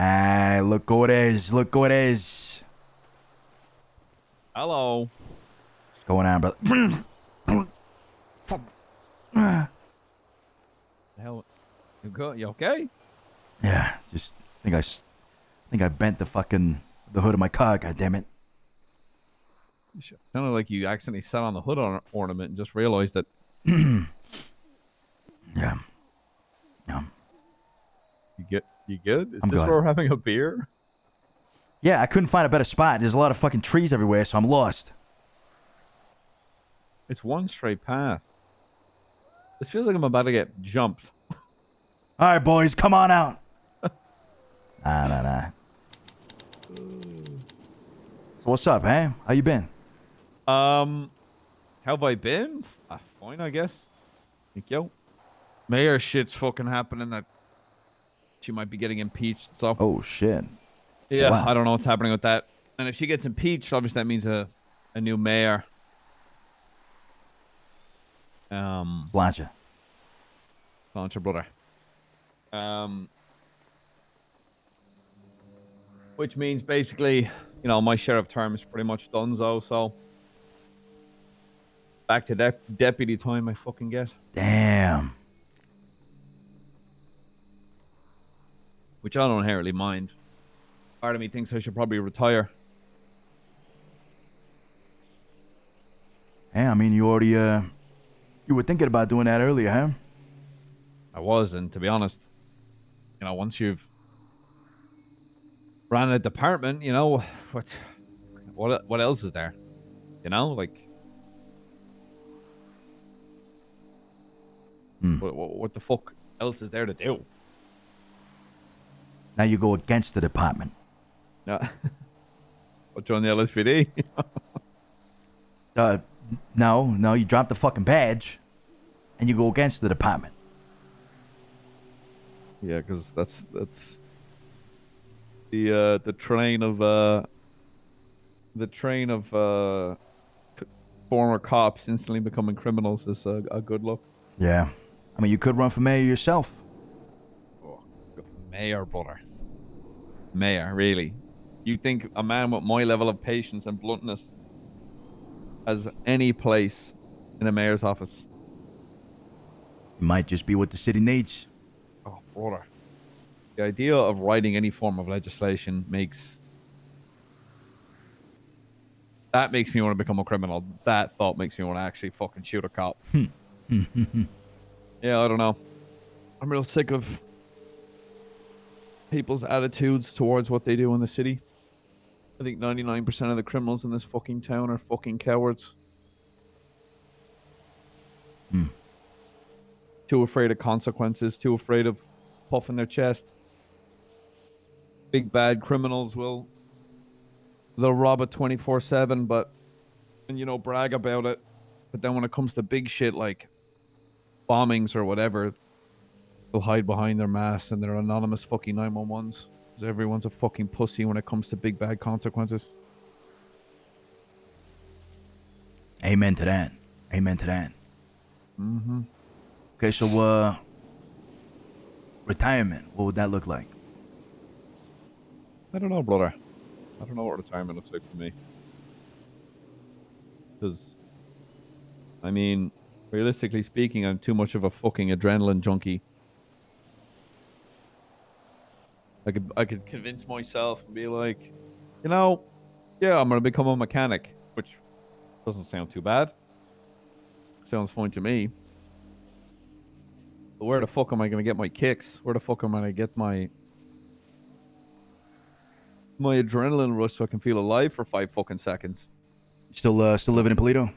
Ah, look who it is. Look who it is. Hello. What's going on, brother? Fuck. The hell? You good? You okay? Yeah, just think I bent the hood of my car. God damn it. Sounded like you accidentally sat on the hood ornament and just realized that. Yeah. You good? Is I'm this good. where we're having a beer? Yeah, I couldn't find a better spot. There's a lot of fucking trees everywhere, so I'm lost. It's one straight path. This feels like I'm about to get jumped. All right, boys, come on out. Nah. So what's up, eh? How you been? How have I been? Fine, I guess. Thank you. Mayor shit's fucking happening that she might be getting impeached, so. Oh, shit. Yeah, Wow. I don't know what's happening with that. And if she gets impeached, obviously that means a new mayor. Blancha. Launcher brother. Which means basically, my share of term is pretty much donezo, so back to deputy time, I fucking guess. Damn. Which I don't inherently mind. Part of me thinks I should probably retire. Yeah, I mean, you already, you were thinking about doing that earlier, huh? I was, and to be honest, once you've ran a department, what else is there? What the fuck else is there to do? Now you go against the department. Yeah. What, join the LSPD? No, you drop the fucking badge, and you go against the department. Yeah, because that's the train of former cops instantly becoming criminals is a good look. Yeah. I mean, you could run for mayor yourself. Oh, mayor, brother. Mayor, really? You think a man with my level of patience and bluntness has any place in a mayor's office? It might just be what the city needs. Oh, brother. The idea of writing any form of legislation makes me want to become a criminal. That thought makes me want to actually fucking shoot a cop. Yeah, I don't know. I'm real sick of people's attitudes towards what they do in the city. I think 99% of the criminals in this fucking town are fucking cowards. Too afraid of consequences, too afraid of puffing their chest. Big bad criminals they'll rob it 24/7, and brag about it. But then when it comes to big shit like bombings or whatever, they'll hide behind their masks and their anonymous fucking 911s. Because everyone's a fucking pussy when it comes to big bad consequences. Amen to that. Mm-hmm. Okay, so, retirement, what would that look like? I don't know, brother. I don't know what retirement looks like for me. Because, I mean, realistically speaking, I'm too much of a fucking adrenaline junkie. I could convince myself and be like, yeah, I'm gonna become a mechanic, which doesn't sound too bad. Sounds fine to me. But where the fuck am I gonna get my kicks? Where the fuck am I gonna get my adrenaline rush so I can feel alive for 5 fucking seconds? Still living in Polito?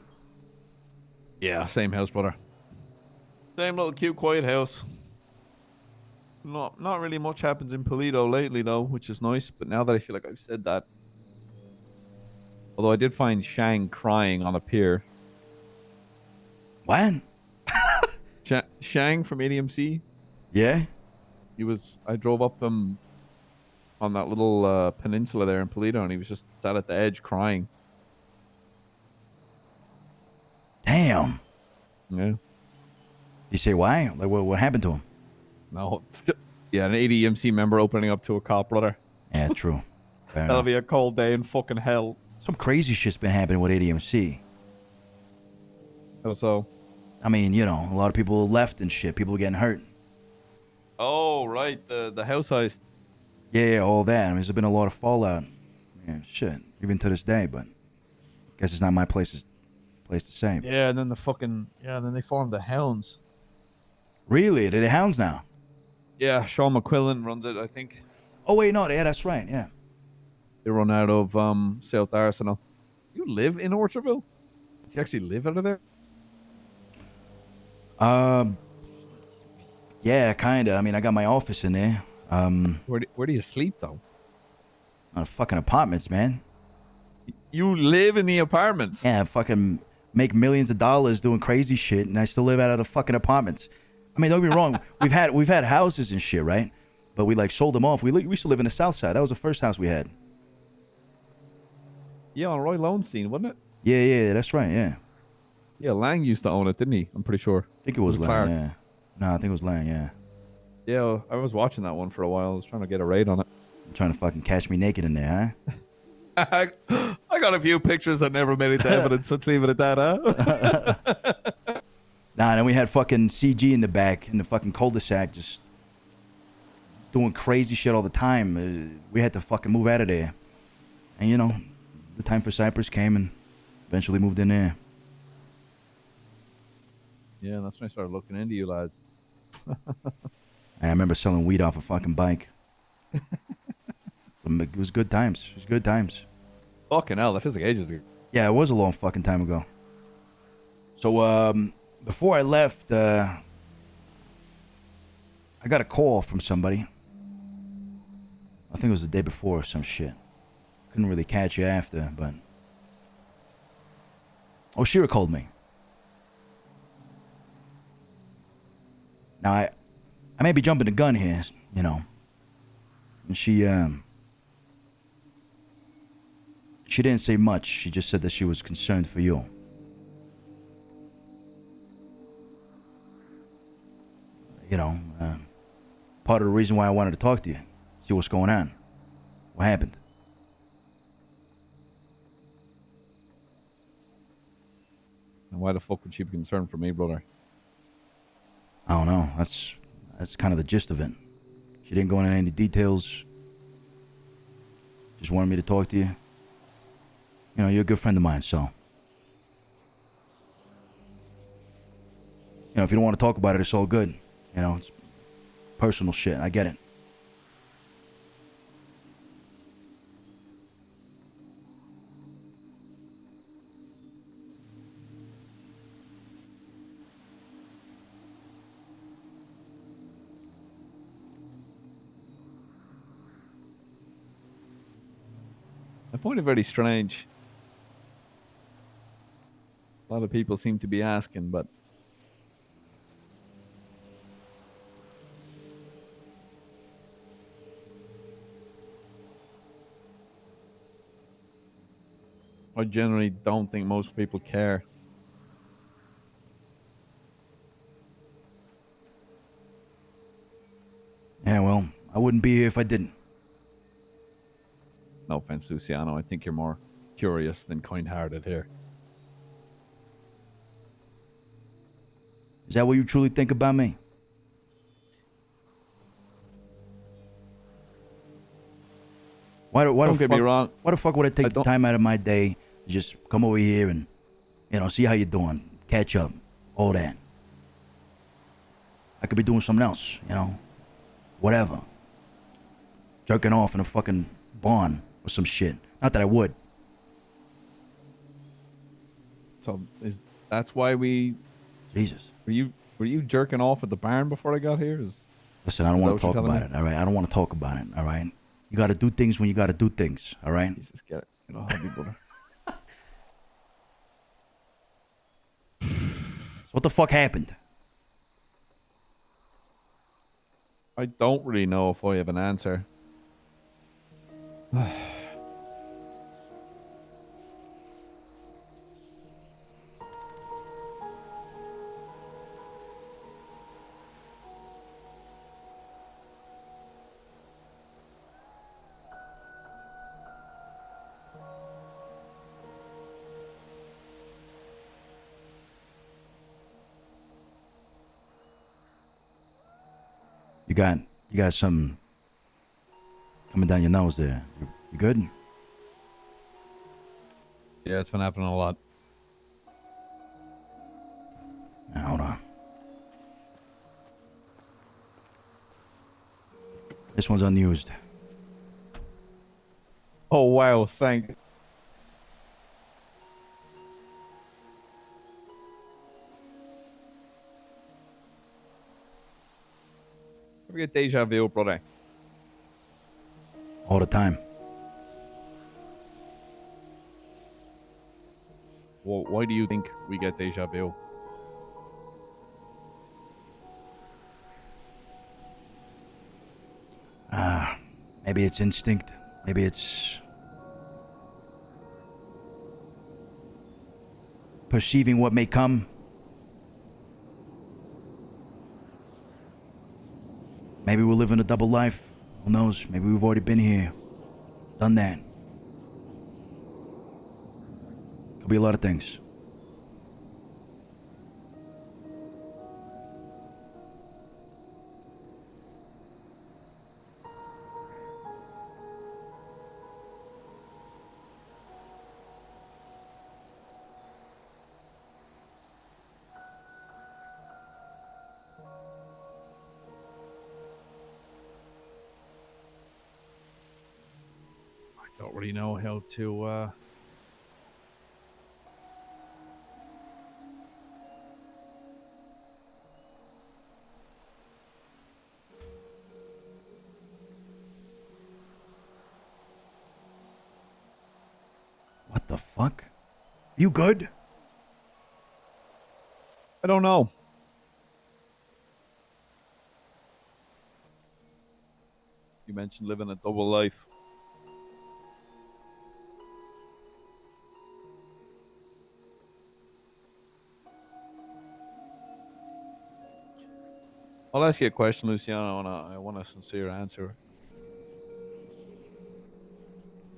Yeah, same house, brother. Same little cute, quiet house. Not really much happens in Polito lately, though, which is nice. But now that I feel like I've said that, although I did find Shang crying on a pier. What? Shang from ADMC. Yeah? I drove up on that little peninsula there in Polito, and he was just sat at the edge crying. Damn. Yeah. You say why? Like, what happened to him? No, Yeah, an ADMC member opening up to a cop, brother. Yeah, true. Fair That'll enough. be a cold day in fucking hell. Some crazy shit's been happening with ADMC. So. I mean, you know, a lot of people left and shit. People getting hurt. Oh, right. The house heist. Yeah, all that. I mean, there's been a lot of fallout. Yeah, shit. Even to this day, but I guess it's not my place to say. Yeah, and then then they formed the Hounds. Really? They're the Hounds now? Yeah, Sean McQuillan runs it, I think. Oh, wait, no. Yeah, that's right. Yeah. They run out of South Arsenal. You live in Orchardville? Do you actually live out of there? Yeah, kind of. I mean, I got my office in there. Where do you sleep, though? Fucking apartments, man. You live in the apartments? Yeah, I fucking make millions of dollars doing crazy shit, and I still live out of the fucking apartments. I mean, don't get me wrong. we've had houses and shit, right? But we like sold them off. We used to live in the South Side. That was the first house we had. Yeah, on Roy Lowenstein, wasn't it? Yeah, that's right. Yeah. Yeah, Lang used to own it, didn't he? I'm pretty sure. I think it was Lang. Clark. Yeah. No, I think it was Lang. Yeah. Yeah, I was watching that one for a while. I was trying to get a raid on it. You're trying to fucking catch me naked in there, I got a few pictures that never made it to evidence. Let's leave it at that, huh? Nah, and then we had fucking CG in the back in the fucking cul-de-sac just doing crazy shit all the time. We had to fucking move out of there. And, you know, the time for Cypress came and eventually moved in there. Yeah, that's when I started looking into you lads. And I remember selling weed off a fucking bike. So it was good times. It was good times. Fucking hell, that feels like ages ago. Yeah, it was a long fucking time ago. So, before I left, I got a call from somebody. I think it was the day before or some shit. Couldn't really catch you after, but... Oh, Shira called me. Now, I may be jumping the gun here, you know. And she didn't say much. She just said that she was concerned for you. You know, part of the reason why I wanted to talk to you. See what's going on. What happened? And why the fuck would she be concerned for me, brother? I don't know. That's kind of the gist of it. She didn't go into any details. Just wanted me to talk to you. You know, you're a good friend of mine, so... You know, if you don't want to talk about it, it's all good. You know, it's personal shit. I get it. I find it very strange. A lot of people seem to be asking, but I generally don't think most people care. Yeah, well, I wouldn't be here if I didn't. No offense, Luciano. I think you're more curious than kind-hearted here. Is that what you truly think about me? Don't get me wrong. Why the fuck would I take the time out of my day to just come over here and, you know, see how you're doing, catch up, all that? I could be doing something else, you know, whatever. Jerking off in a fucking barn or some shit. Not that I would. So that's why we... Jesus. Were you jerking off at the barn before I got here? Listen, I don't want to talk about it, all right? I don't want to talk about it, all right? You got to do things when you got to do things, all right? Jesus, get it. You know, happy brother. So what the fuck happened? I don't really know if I have an answer. You got something coming down your nose there. You good? Yeah, it's been happening a lot. Now, hold on. This one's unused. Oh, wow. Thank. We get deja vu, brother. All the time. Well, why do you think we get deja vu? Maybe it's instinct. Maybe it's perceiving what may come. Maybe we're living a double life. Who knows? Maybe we've already been here, done that. Could be a lot of things. I don't really know how to, What the fuck? You good? I don't know. You mentioned living a double life. I'll ask you a question, Luciano, and I want a sincere answer.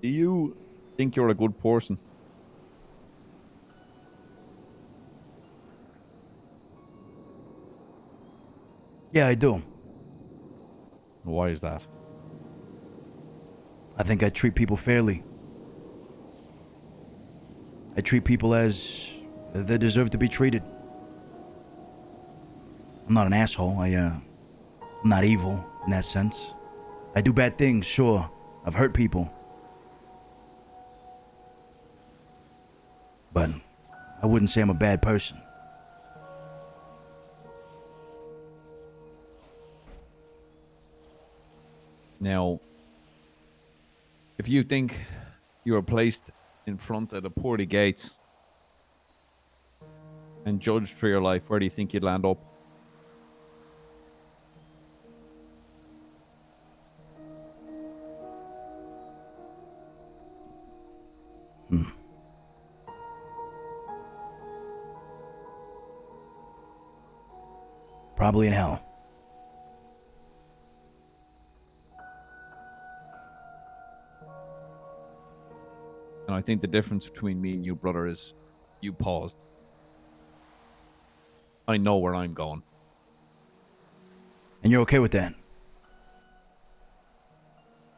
Do you think you're a good person? Yeah, I do. Why is that? I think I treat people fairly. I treat people as they deserve to be treated. I'm not an asshole. I'm not evil in that sense. I do bad things, sure. I've hurt people. But I wouldn't say I'm a bad person. Now, if you think you are placed in front of the pearly gates and judged for your life, where do you think you'd land up? Probably in hell. And I think the difference between me and you, brother, is you paused. I know where I'm going. And you're okay with that?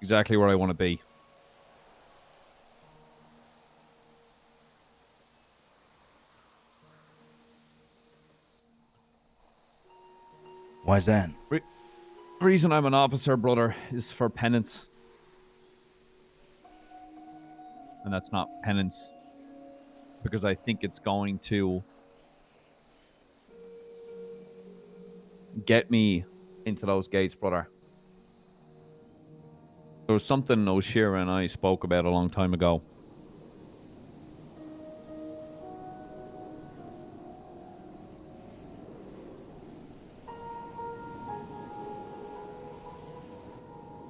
Exactly where I want to be. Why's that? The reason I'm an officer, brother, is for penance. And that's not penance because I think it's going to get me into those gates, brother. There was something O'Shea and I spoke about a long time ago.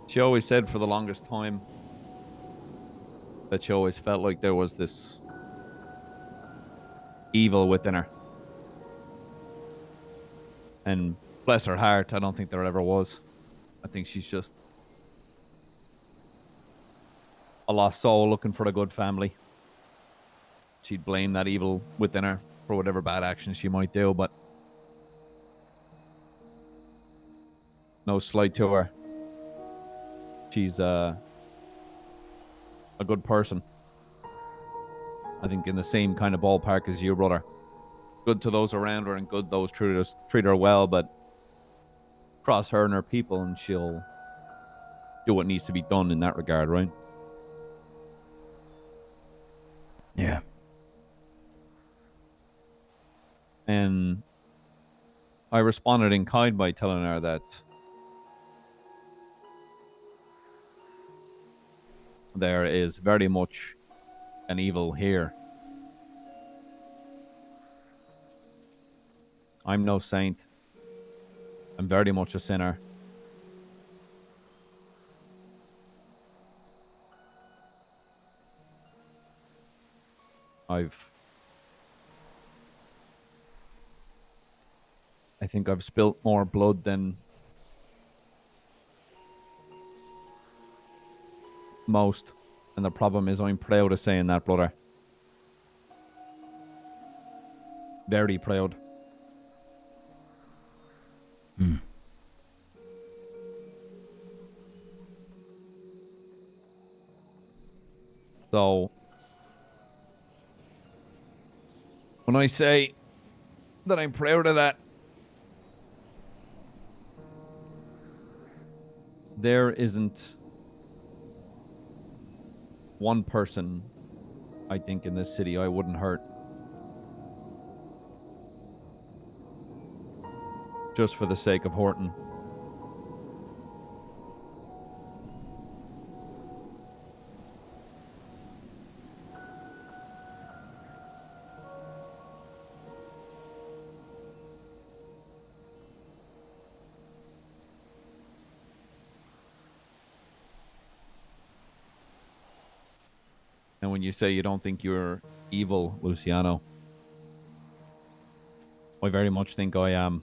She always said for the longest time that she always felt like there was this evil within her. And bless her heart, I don't think there ever was. I think she's just a lost soul looking for a good family. She'd blame that evil within her for whatever bad actions she might do, but No slight to her. She's a good person. I think in the same kind of ballpark as you, brother. Good to those around her and good those treat her well, but cross her and her people and she'll do what needs to be done in that regard, right? Yeah. And I responded in kind by telling her that there is very much an evil here. I'm no saint. I'm very much a sinner. I think I've spilt more blood than most. And the problem is I'm proud of saying that, brother. Very proud. So, when I say that I'm proud of that, there isn't one person, I think, in this city I wouldn't hurt. Just for the sake of Horton. And when you say you don't think you're evil, Luciano, I very much think I am.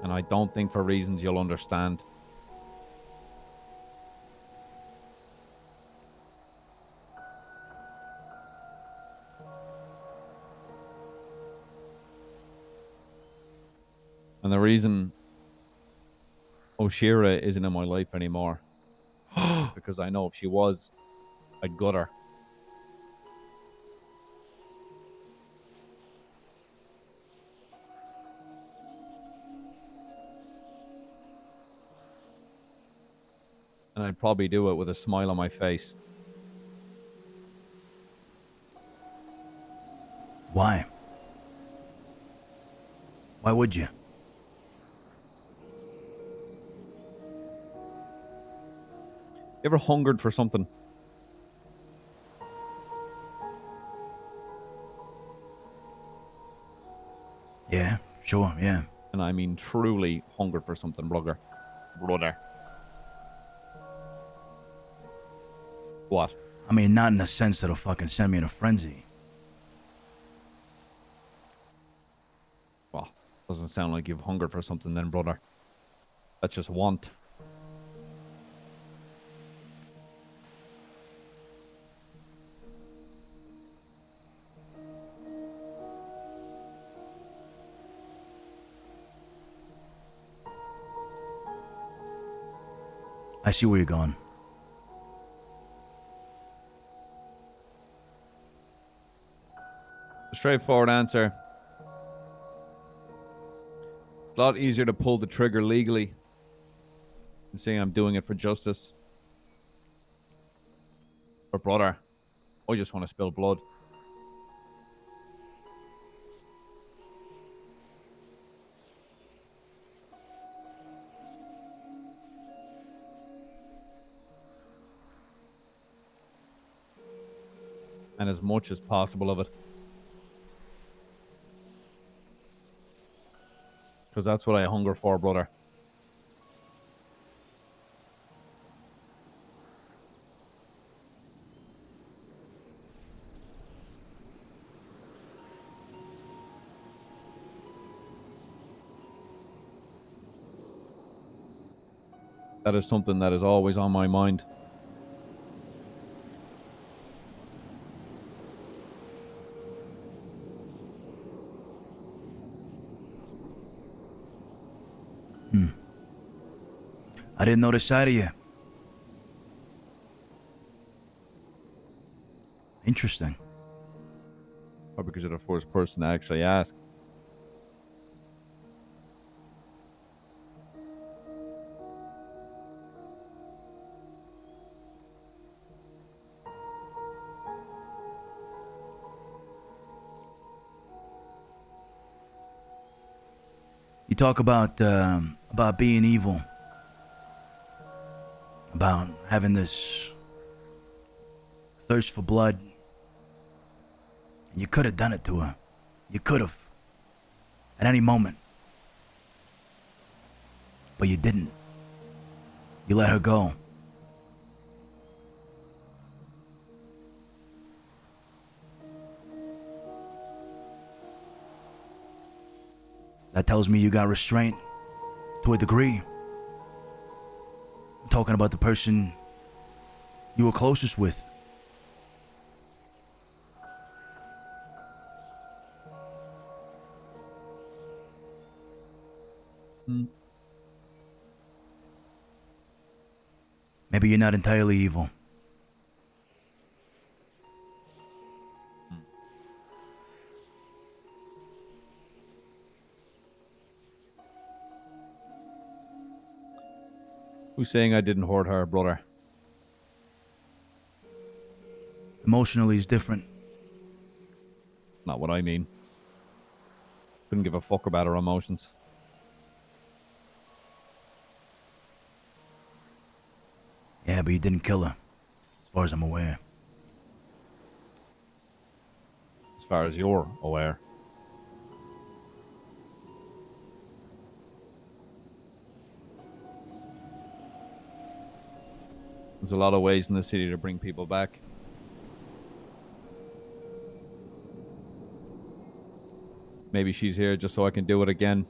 And I don't think for reasons you'll understand. And the reason Oshira isn't in my life anymore is because I know if she was, I'd gut her. And I'd probably do it with a smile on my face. Why? Why would you? You ever hungered for something? Yeah, sure, yeah. And I mean truly hungered for something, brother. What? I mean, not in the sense that'll fucking send me in a frenzy. Well, doesn't sound like you've hungered for something then, brother. That's just want. I see where you're going. Straightforward answer. It's a lot easier to pull the trigger legally than saying I'm doing it for justice. But brother, I just want to spill blood. And as much as possible of it. Because that's what I hunger for, brother. That is something that is always on my mind. I didn't know this side of you. Interesting. Or because you're the first person to actually ask. You talk about being evil. About having this thirst for blood. And you could have done it to her. You could have. At any moment. But you didn't. You let her go. That tells me you got restraint to a degree. I'm talking about the person you were closest with. Maybe you're not entirely evil. Who's saying I didn't hurt her, brother? Emotionally is different. Not what I mean. Couldn't give a fuck about her emotions. Yeah, but you didn't kill her, as far as I'm aware. As far as you're aware. There's a lot of ways in the city to bring people back. Maybe she's here just so I can do it again.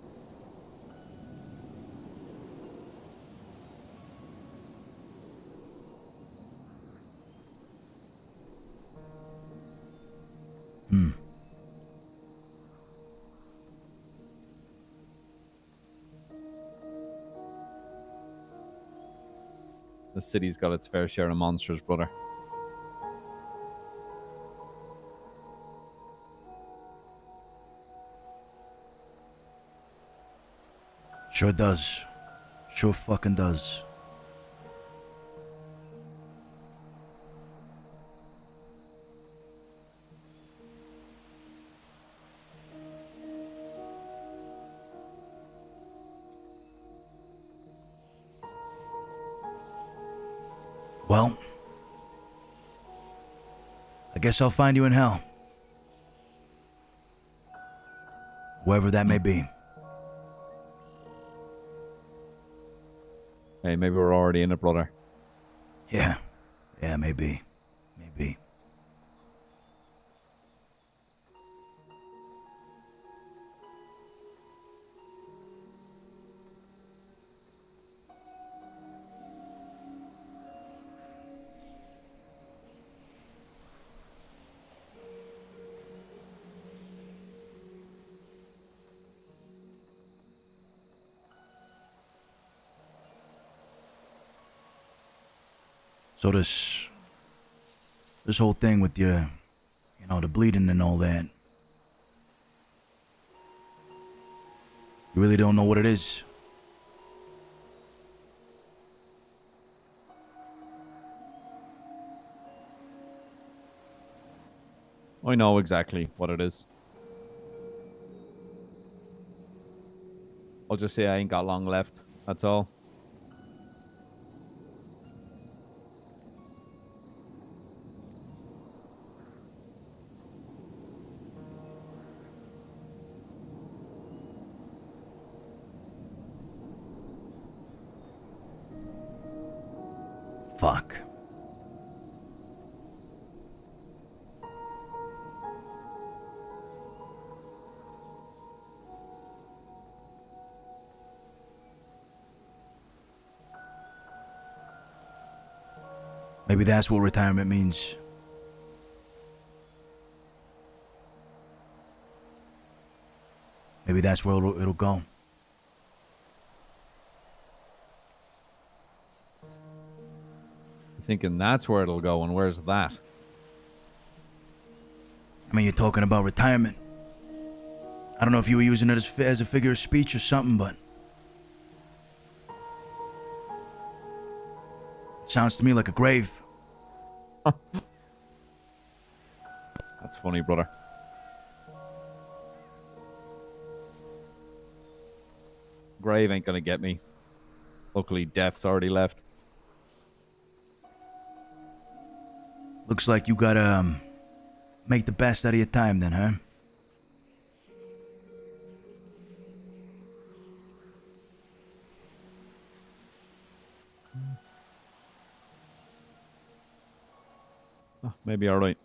The city's got its fair share of monsters, brother. Sure does. Sure fucking does. Well, I guess I'll find you in hell. Wherever that may be. Hey, maybe we're already in it, brother. Yeah. Yeah, maybe. Maybe. So this whole thing with your, the bleeding and all that. You really don't know what it is. I know exactly what it is. I'll just say I ain't got long left. That's all. Fuck. Maybe that's what retirement means. Maybe that's where it'll go. thinking that's where it'll go, and where's that? I mean, you're talking about retirement. I don't know if you were using it as a figure of speech or something, but it sounds to me like a grave. That's funny, brother. Grave ain't gonna get me. Luckily, death's already left. Looks like you gotta make the best out of your time then, huh? Oh, maybe all right.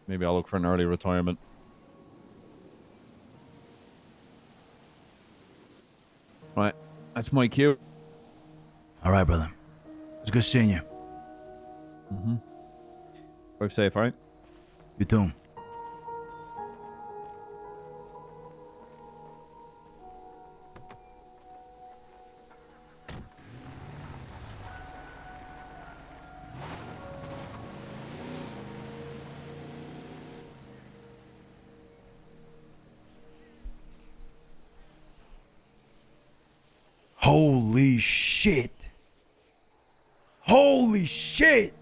Maybe I'll look for an early retirement. Right, that's my cue. All right, brother. It was good seeing you. Drive safe, all right? You too. Holy shit. Holy shit.